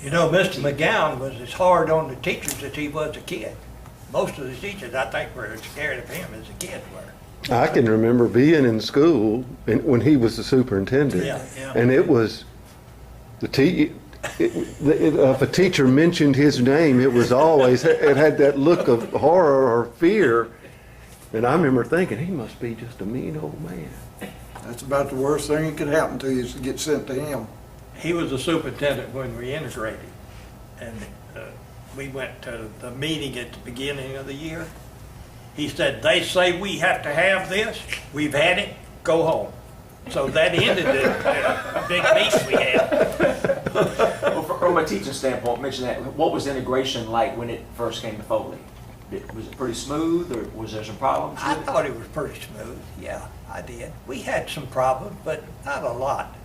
You know, Mr. McGowan was as hard on the teachers as he was a kid. Most of the teachers, I think, were scared of him as the kids were. I can remember being in school when he was the superintendent. Yeah, yeah. And it was, if a teacher mentioned his name, it was always, it had that look of horror or fear. And I remember thinking, he must be just a mean old man. That's about the worst thing that could happen to you is to get sent to him. He was the superintendent when we integrated. And we went to the meeting at the beginning of the year. He said, they say we have to have this. We've had it. Go home. So that ended the big meeting we had. Well, from a teaching standpoint, mention that. What was integration like when it first came to Foley? Was it pretty smooth, or was there some problems? I thought it was pretty smooth. Yeah, I did. We had some problems, but not a lot.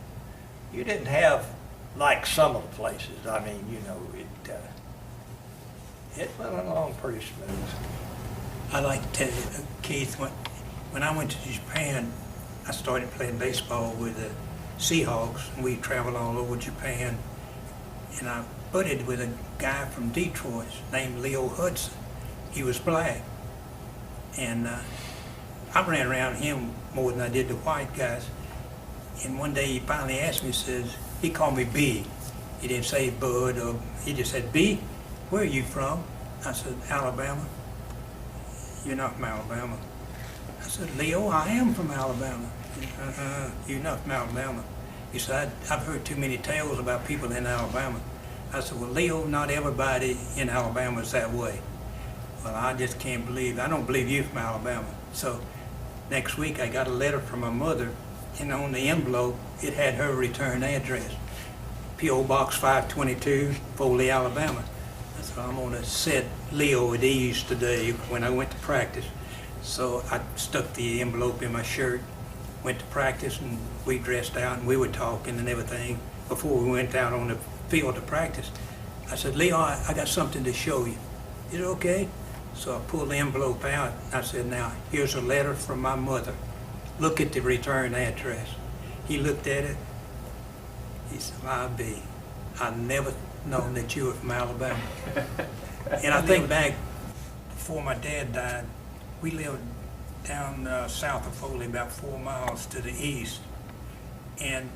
You didn't have like some of the places. I mean, you know, it went along pretty smooth. I'd like to tell you, Keith, when I went to Japan, I started playing baseball with the Seahawks, and we traveled all over Japan. And I buddied with a guy from Detroit named Leo Hudson. He was black. And I ran around him more than I did the white guys. And one day he finally asked me, he called me B. He didn't say Bud, or he just said, B, where are you from? I said, Alabama. You're not from Alabama. I said, Leo, I am from Alabama. You're not from Alabama. He said, I've heard too many tales about people in Alabama. I said, well, Leo, not everybody in Alabama is that way. Well, I just can't believe, I don't believe you're from Alabama. So next week I got a letter from my mother, and on the envelope it had her return address, P.O. Box 522, Foley, Alabama. So I'm going to set Leo at ease today when I went to practice. So I stuck the envelope in my shirt, went to practice, and we dressed out and we were talking and everything before we went out on the field to practice. I said, Leo, I got something to show you. Is it okay? So I pulled the envelope out. I said, now, here's a letter from my mother. Look at the return address. He looked at it. He said, I never known that you were from Alabama. And I think back, before my dad died, we lived down south of Foley, about 4 miles to the east. And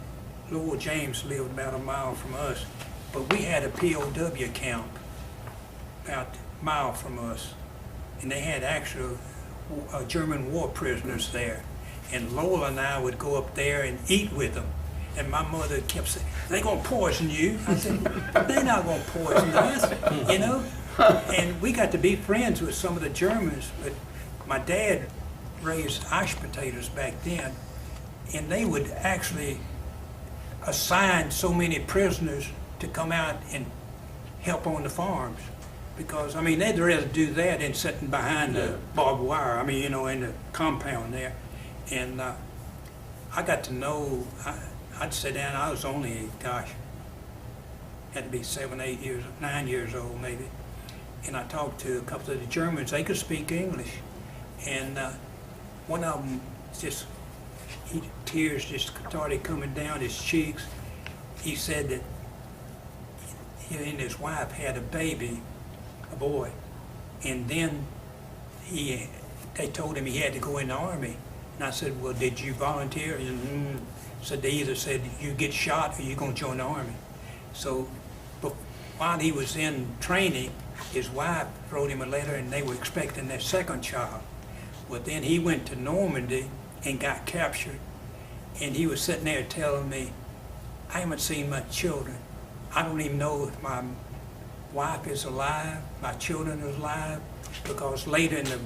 Lord James lived about a mile from us. But we had a POW camp about a mile from us. And they had actual German war prisoners there. And Lola and I would go up there and eat with them. And my mother kept saying, they're going to poison you. I said, they're not going to poison us, you know? And we got to be friends with some of the Germans, but my dad raised mashed potatoes back then, and they would actually assign so many prisoners to come out and help on the farms. Because, I mean, they'd rather do that than sitting behind the barbed wire, I mean, you know, in the compound there. And I got to know, I'd sit down, I was only, gosh, had to be 7, 8 years, 9 years old maybe. And I talked to a couple of the Germans, they could speak English. And one of them just, tears just started coming down his cheeks. He said that he and his wife had a baby, a boy. And then they told him he had to go in the Army. And I said, well, did you volunteer? He said, they either said you get shot or you're going to join the Army. So while he was in training, his wife wrote him a letter and they were expecting their second child. Well, then he went to Normandy and got captured. And he was sitting there telling me, I haven't seen my children. I don't even know if my wife is alive, my children are alive, because later in the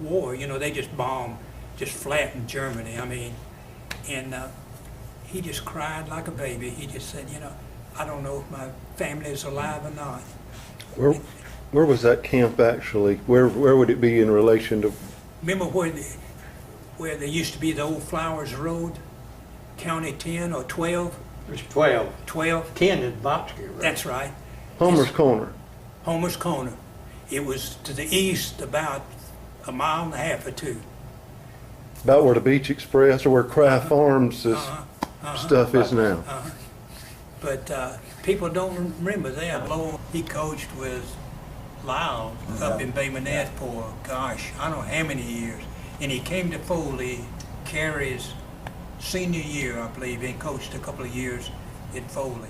war, you know, they just bombed, just flattened Germany, I mean. And he just cried like a baby. He just said, you know, I don't know if my family is alive or not. Where was that camp actually? Where would it be in relation to? Remember where there used to be the old Flowers Road, County 10 or 12? It was 12. 12? 10 in Boxer, right? That's right. Homer's Corner. Homer's Corner. It was to the east about a mile and a half or two. About where the Beach Express or where Kraft Farms' stuff is now. But people don't remember that. Lowell, he coached with Lyle up in Bay Minette for, gosh, I don't know how many years. And he came to Foley, Carrie's senior year, I believe, and coached a couple of years at Foley.